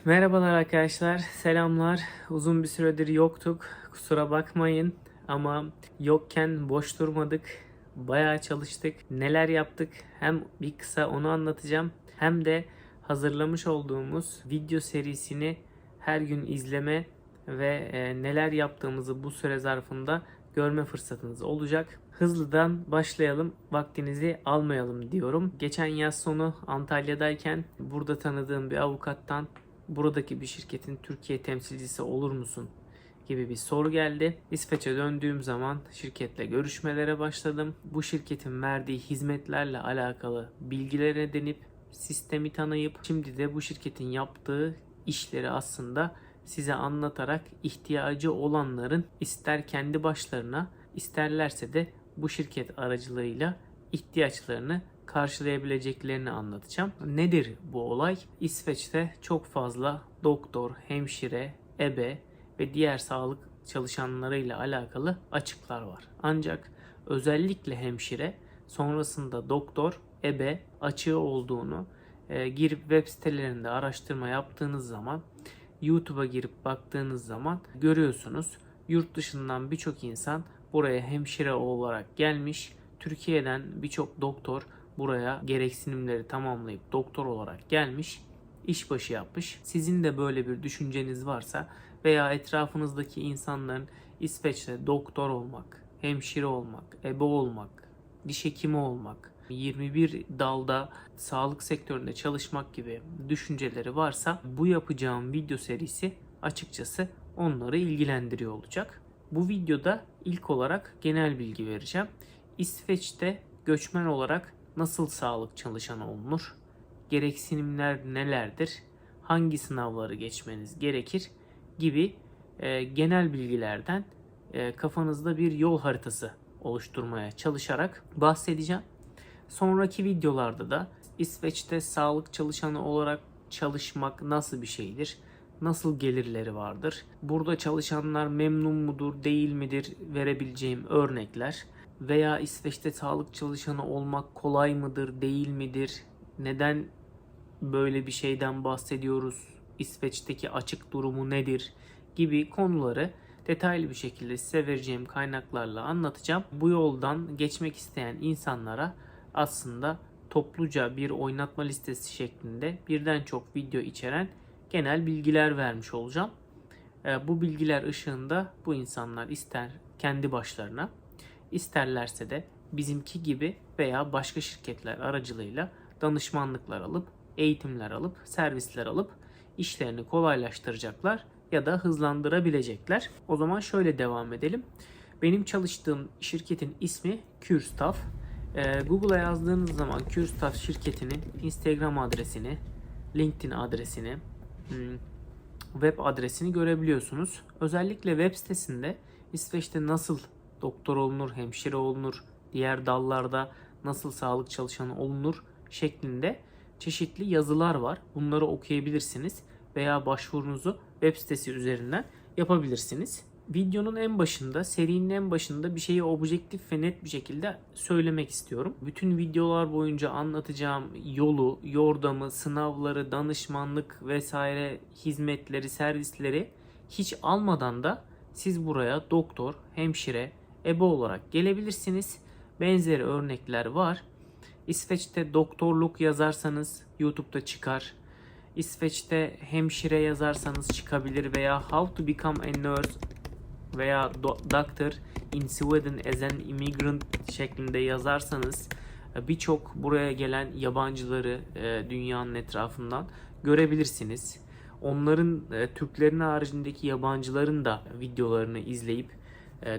Merhabalar arkadaşlar, selamlar. Uzun bir süredir yoktuk. Kusura bakmayın ama yokken boş durmadık. Bayağı çalıştık. Neler yaptık? Hem bir kısa onu anlatacağım hem de hazırlamış olduğumuz video serisini her gün izleme ve neler yaptığımızı bu süre zarfında görme fırsatınız olacak. Hızlıdan başlayalım, vaktinizi almayalım diyorum. Geçen yaz sonu Antalya'dayken burada tanıdığım bir avukattan buradaki bir şirketin Türkiye temsilcisi olur musun gibi bir soru geldi. İsveç'e döndüğüm zaman şirketle görüşmelere başladım. Bu şirketin verdiği hizmetlerle alakalı bilgiler edinip sistemi tanıyıp şimdi de bu şirketin yaptığı işleri aslında size anlatarak ihtiyacı olanların ister kendi başlarına isterlerse de bu şirket aracılığıyla ihtiyaçlarını karşılayabileceklerini anlatacağım. Nedir bu olay? İsveç'te çok fazla doktor, hemşire, ebe ve diğer sağlık çalışanlarıyla alakalı açıklar var. Ancak özellikle hemşire, sonrasında doktor, ebe açığı olduğunu girip web sitelerinde araştırma yaptığınız zaman, YouTube'a girip baktığınız zaman görüyorsunuz. Yurt dışından birçok insan buraya hemşire olarak gelmiş. Türkiye'den birçok doktor buraya gereksinimleri tamamlayıp doktor olarak gelmiş, işbaşı yapmış. Sizin de böyle bir düşünceniz varsa veya etrafınızdaki insanların İsveç'te doktor olmak, hemşire olmak, ebe olmak, diş hekimi olmak, 21 dalda sağlık sektöründe çalışmak gibi düşünceleri varsa bu yapacağım video serisi açıkçası onları ilgilendiriyor olacak. Bu videoda ilk olarak genel bilgi vereceğim. İsveç'te göçmen olarak nasıl sağlık çalışanı olunur? Gereksinimler nelerdir? Hangi sınavları geçmeniz gerekir? Gibi genel bilgilerden kafanızda bir yol haritası oluşturmaya çalışarak bahsedeceğim. Sonraki videolarda da İsveç'te sağlık çalışanı olarak çalışmak nasıl bir şeydir? Nasıl gelirleri vardır? Burada çalışanlar memnun mudur, değil midir? Verebileceğim örnekler. Veya İsveç'te sağlık çalışanı olmak kolay mıdır, değil midir? Neden böyle bir şeyden bahsediyoruz? İsveç'teki açık durumu nedir? Gibi konuları detaylı bir şekilde size vereceğim kaynaklarla anlatacağım. Bu yoldan geçmek isteyen insanlara aslında topluca bir oynatma listesi şeklinde birden çok video içeren genel bilgiler vermiş olacağım. Bu bilgiler ışığında bu insanlar ister kendi başlarına, isterlerse de bizimki gibi veya başka şirketler aracılığıyla danışmanlıklar alıp, eğitimler alıp, servisler alıp işlerini kolaylaştıracaklar ya da hızlandırabilecekler. O zaman şöyle devam edelim. Benim çalıştığım şirketin ismi Kürstaff. Google'a yazdığınız zaman Kürstaff şirketinin Instagram adresini, LinkedIn adresini, web adresini görebiliyorsunuz. Özellikle web sitesinde İsveç'te nasıl doktor olunur, hemşire olunur, diğer dallarda nasıl sağlık çalışanı olunur şeklinde çeşitli yazılar var. Bunları okuyabilirsiniz veya başvurunuzu web sitesi üzerinden yapabilirsiniz. Videonun en başında, serinin en başında bir şeyi objektif ve net bir şekilde söylemek istiyorum. Bütün videolar boyunca anlatacağım yolu, yordamı, sınavları, danışmanlık vesaire hizmetleri, servisleri hiç almadan da siz buraya doktor, hemşire, ebe olarak gelebilirsiniz. Benzeri örnekler var. İsveç'te doktorluk yazarsanız YouTube'da çıkar. İsveç'te hemşire yazarsanız çıkabilir veya How to become a nurse veya Doctor in Sweden as an immigrant şeklinde yazarsanız birçok buraya gelen yabancıları dünyanın etrafından görebilirsiniz. Onların Türklerin haricindeki yabancıların da videolarını izleyip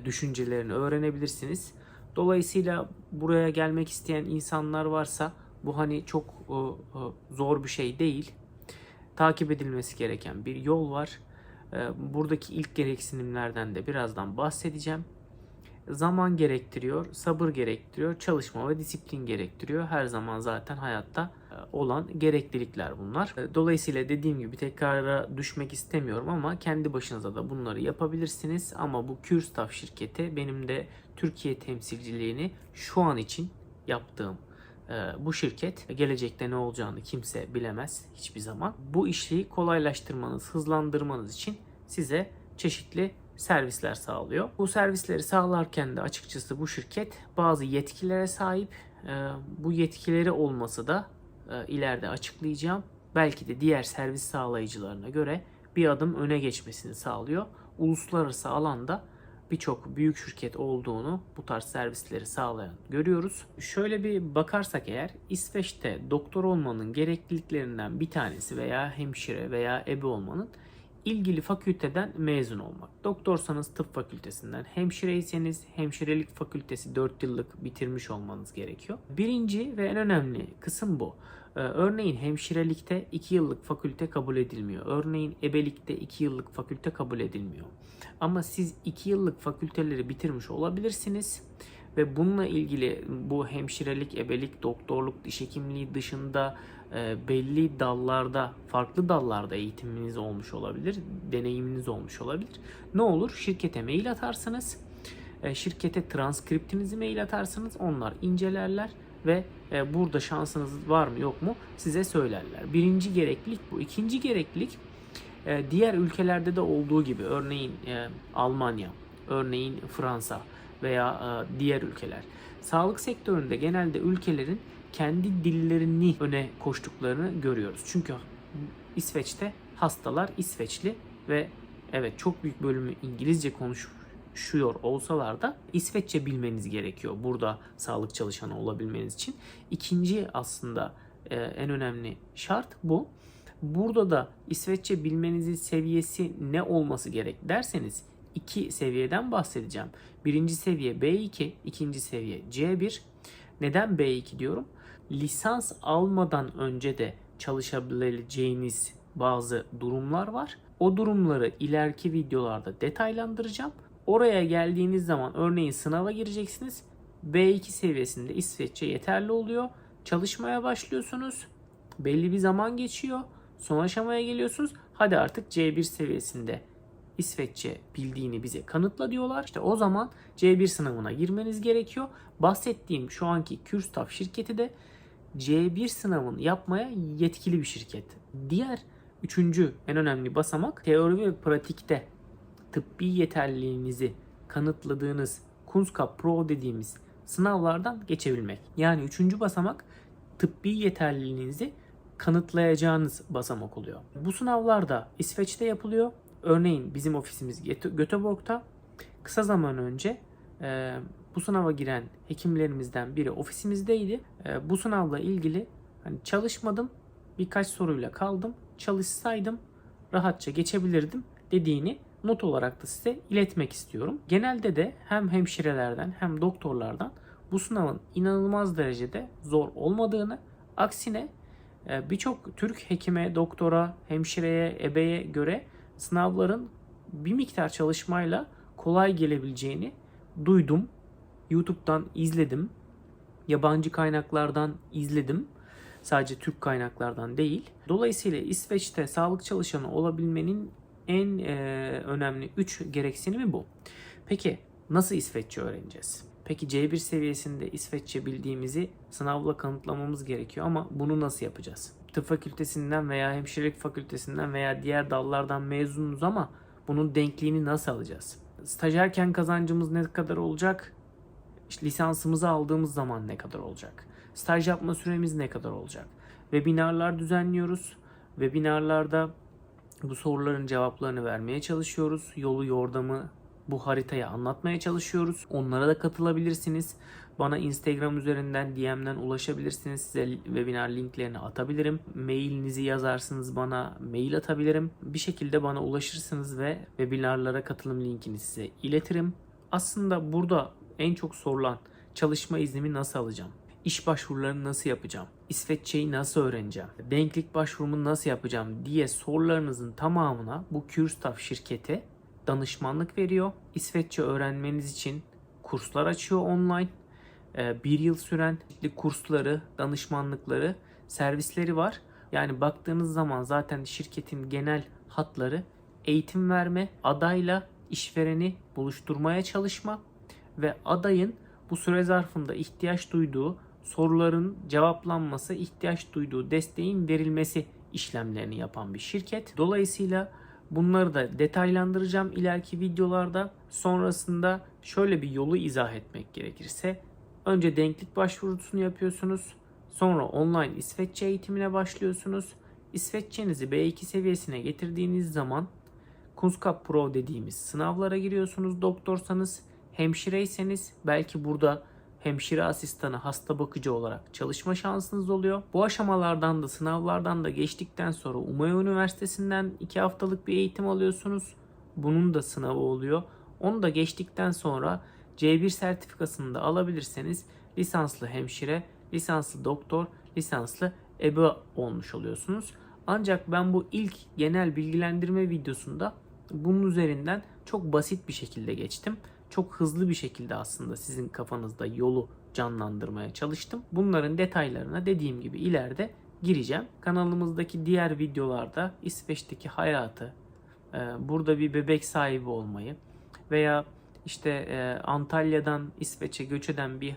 düşüncelerini öğrenebilirsiniz. Dolayısıyla buraya gelmek isteyen insanlar varsa bu hani çok zor bir şey değil. Takip edilmesi gereken bir yol var. Buradaki ilk gereksinimlerden de birazdan bahsedeceğim. Zaman gerektiriyor, sabır gerektiriyor, çalışma ve disiplin gerektiriyor. Her zaman zaten hayatta olan gereklilikler bunlar. Dolayısıyla dediğim gibi tekrara düşmek istemiyorum ama kendi başınıza da bunları yapabilirsiniz. Ama bu Kürstaff şirketi benim de Türkiye temsilciliğini şu an için yaptığım Bu şirket, gelecekte ne olacağını kimse bilemez hiçbir zaman. Bu işi kolaylaştırmanız, hızlandırmanız için size çeşitli servisler sağlıyor. Bu servisleri sağlarken de açıkçası bu şirket bazı yetkilere sahip. Bu yetkileri olması da ileride açıklayacağım. Belki de diğer servis sağlayıcılarına göre bir adım öne geçmesini sağlıyor. Uluslararası alanda birçok büyük şirket olduğunu bu tarz servisleri sağlayan görüyoruz. Şöyle bir bakarsak eğer, İsveç'te doktor olmanın gerekliliklerinden bir tanesi veya hemşire veya ebe olmanın ilgili fakülteden mezun olmak. Doktorsanız tıp fakültesinden, hemşireyseniz hemşirelik fakültesi 4 yıllık bitirmiş olmanız gerekiyor. Birinci ve en önemli kısım bu. Örneğin hemşirelikte 2 yıllık fakülte kabul edilmiyor. Örneğin ebelikte 2 yıllık fakülte kabul edilmiyor. Ama siz 2 yıllık fakülteleri bitirmiş olabilirsiniz ve bununla ilgili bu hemşirelik, ebelik, doktorluk, diş hekimliği dışında belli dallarda, farklı dallarda eğitiminiz olmuş olabilir, deneyiminiz olmuş olabilir. Ne olur? Şirkete mail atarsınız, şirkete transkriptinizi mail atarsınız, onlar incelerler ve burada şansınız var mı yok mu size söylerler. Birinci gereklilik bu. İkinci gereklilik, diğer ülkelerde de olduğu gibi, örneğin Almanya, örneğin Fransa veya diğer ülkeler. Sağlık sektöründe genelde ülkelerin kendi dillerini öne koştuklarını görüyoruz. Çünkü İsveç'te hastalar İsveçli ve evet, çok büyük bölümü İngilizce konuşuyor olsalar da İsveççe bilmeniz gerekiyor burada sağlık çalışanı olabilmeniz için. İkinci aslında en önemli şart bu. Burada da İsveççe bilmenizin seviyesi ne olması gerek derseniz, iki seviyeden bahsedeceğim. Birinci seviye B2, ikinci seviye C1. Neden B2 diyorum? Lisans almadan önce de çalışabileceğiniz bazı durumlar var. O durumları ileriki videolarda detaylandıracağım. Oraya geldiğiniz zaman örneğin sınava gireceksiniz. B2 seviyesinde İsveççe yeterli oluyor. Çalışmaya başlıyorsunuz. Belli bir zaman geçiyor. Son aşamaya geliyorsunuz. Hadi artık C1 seviyesinde İsveççe bildiğini bize kanıtla diyorlar. İşte o zaman C1 sınavına girmeniz gerekiyor. Bahsettiğim şu anki Kürstaff şirketi de C1 sınavını yapmaya yetkili bir şirket. Diğer üçüncü en önemli basamak, teori ve pratikte tıbbi yeterliliğinizi kanıtladığınız Kunskap Pro dediğimiz sınavlardan geçebilmek. Yani üçüncü basamak tıbbi yeterliliğinizi kanıtlayacağınız basamak oluyor. Bu sınavlar da İsveç'te yapılıyor. Örneğin bizim ofisimiz Göteborg'ta. Kısa zaman önce bu sınava giren hekimlerimizden biri ofisimizdeydi. Bu sınavla ilgili çalışmadım, birkaç soruyla kaldım. Çalışsaydım rahatça geçebilirdim dediğini not olarak da size iletmek istiyorum. Genelde de hem hemşirelerden hem doktorlardan bu sınavın inanılmaz derecede zor olmadığını, aksine birçok Türk hekime, doktora, hemşireye, ebeye göre sınavların bir miktar çalışmayla kolay gelebileceğini duydum. YouTube'dan izledim. Yabancı kaynaklardan izledim. Sadece Türk kaynaklardan değil. Dolayısıyla İsveç'te sağlık çalışanı olabilmenin en önemli 3 gereksinimi bu. Peki nasıl İsveççe öğreneceğiz? Peki C1 seviyesinde İsveççe bildiğimizi sınavla kanıtlamamız gerekiyor ama bunu nasıl yapacağız? Tıp fakültesinden veya hemşirelik fakültesinden veya diğer dallardan mezunuz ama bunun denkliğini nasıl alacağız? Stajyerken kazancımız ne kadar olacak? İşte lisansımızı aldığımız zaman ne kadar olacak? Staj yapma süremiz ne kadar olacak? Webinarlar düzenliyoruz. Webinarlarda bu soruların cevaplarını vermeye çalışıyoruz. Yolu yordamı, bu haritayı anlatmaya çalışıyoruz. Onlara da katılabilirsiniz. Bana Instagram üzerinden DM'den ulaşabilirsiniz. Size webinar linklerini atabilirim. Mailinizi yazarsınız, bana mail atabilirim. Bir şekilde bana ulaşırsınız ve webinarlara katılım linkini size iletirim. Aslında burada en çok sorulan, çalışma iznimi nasıl alacağım? İş başvurularını nasıl yapacağım? İsveççeyi nasıl öğreneceğim? Denklik başvurumu nasıl yapacağım diye sorularınızın tamamına bu Kürstaff şirketi danışmanlık veriyor. İsveççe öğrenmeniz için kurslar açıyor online. Bir yıl süren kursları, danışmanlıkları, servisleri var. Yani baktığınız zaman zaten şirketin genel hatları eğitim verme, adayla işvereni buluşturmaya çalışma ve adayın bu süre zarfında ihtiyaç duyduğu soruların cevaplanması, ihtiyaç duyduğu desteğin verilmesi işlemlerini yapan bir şirket. Dolayısıyla bunları da detaylandıracağım ileriki videolarda. Sonrasında şöyle bir yolu izah etmek gerekirse, önce denklik başvurusunu yapıyorsunuz. Sonra online İsveççe eğitimine başlıyorsunuz. İsveççenizi B2 seviyesine getirdiğiniz zaman Kunskap Pro dediğimiz sınavlara giriyorsunuz doktorsanız. Hemşireyseniz belki burada hemşire asistanı, hasta bakıcı olarak çalışma şansınız oluyor. Bu aşamalardan da, sınavlardan da geçtikten sonra Umeå Üniversitesi'nden 2 haftalık bir eğitim alıyorsunuz. Bunun da sınavı oluyor. Onu da geçtikten sonra C1 sertifikasını da alabilirseniz lisanslı hemşire, lisanslı doktor, lisanslı ebe olmuş oluyorsunuz. Ancak ben bu ilk genel bilgilendirme videosunda bunun üzerinden çok basit bir şekilde geçtim. Çok hızlı bir şekilde aslında sizin kafanızda yolu canlandırmaya çalıştım. Bunların detaylarına dediğim gibi ileride gireceğim. Kanalımızdaki diğer videolarda İsveç'teki hayatı, burada bir bebek sahibi olmayı veya işte Antalya'dan İsveç'e göç eden bir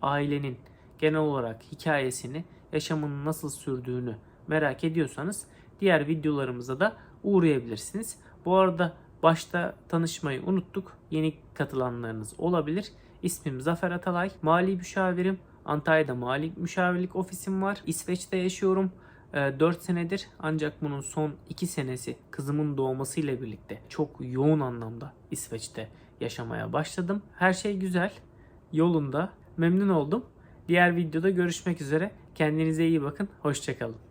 ailenin genel olarak hikayesini, yaşamının nasıl sürdüğünü merak ediyorsanız diğer videolarımıza da uğrayabilirsiniz. Bu arada başta tanışmayı unuttuk. Yeni katılanlarınız olabilir. İsmim Zafer Atalay. Mali müşavirim. Antalya'da mali müşavirlik ofisim var. İsveç'te yaşıyorum. 4 senedir, ancak bunun son 2 senesi kızımın doğmasıyla birlikte çok yoğun anlamda İsveç'te yaşamaya başladım. Her şey güzel, yolunda. Memnun oldum. Diğer videoda görüşmek üzere. Kendinize iyi bakın. Hoşça kalın.